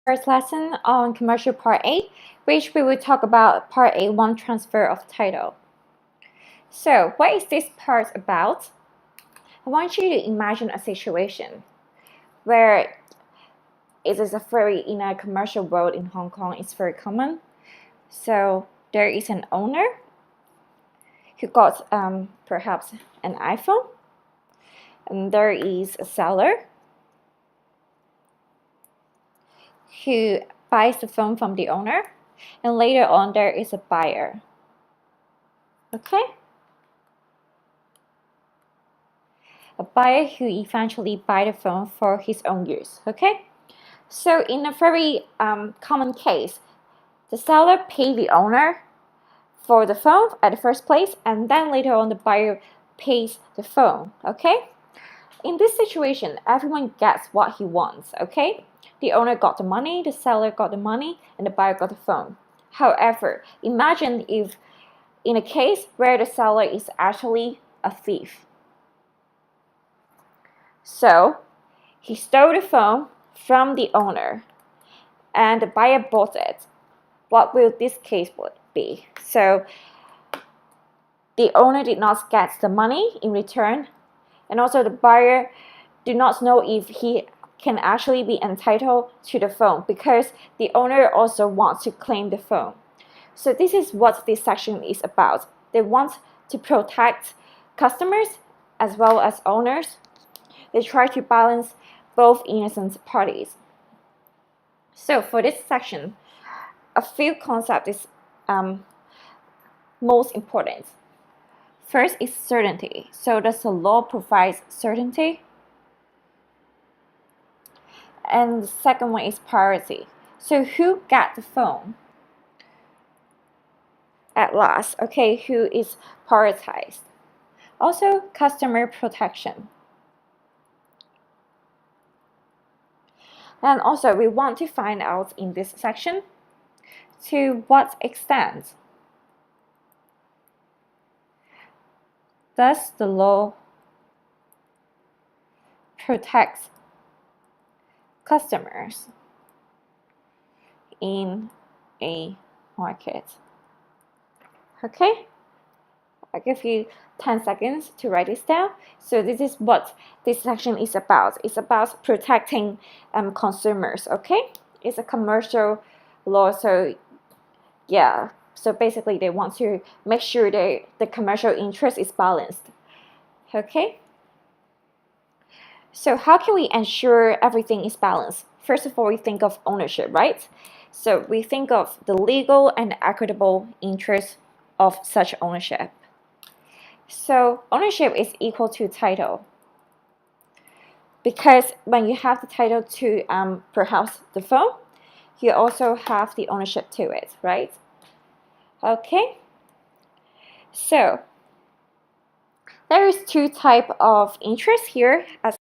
First lesson on commercial part A, which we will talk about part A1 transfer of title. So what is this part about? I want you to imagine a situation where it is in a commercial world in Hong Kong, it's very common. So there is an owner who got perhaps an iPhone, and there is a seller who buys the phone from the owner, and later on there is a buyer. Okay? A buyer who eventually buy the phone for his own use. Okay? So in a very common case, the seller pay the owner for the phone at the first place, and then later on the buyer pays the phone. Okay? In this situation, everyone gets what he wants. Okay? The owner got the money, the seller got the money, and the buyer got the phone. However, imagine if in a case where the seller is actually a thief. So he stole the phone from the owner and the buyer bought it. What will this case be? So the owner did not get the money in return, and also the buyer do not know if he can actually be entitled to the phone because the owner also wants to claim the phone. So this is what this section is about. They want to protect customers as well as owners. They try to balance both innocent parties. So for this section, a few concepts is most important. First is certainty. So does the law provide certainty? And the second one is priority. So who got the phone at last? Okay, who is prioritized? Also, customer protection. And also, we want to find out in this section to what extent does the law protect customers in a market. Okay, I'll give you 10 seconds to write this down. So this is what this section is about. It's about protecting consumers. Okay, it's a commercial law, so yeah, so basically they want to make sure that the commercial interest is balanced. Okay, so how can we ensure everything is balanced? First of all, we think of ownership, right? So we think of the legal and equitable interest of such ownership. So ownership is equal to title, because when you have the title to perhaps the phone, you also have the ownership to it, right? Okay, so there is two types of interest here as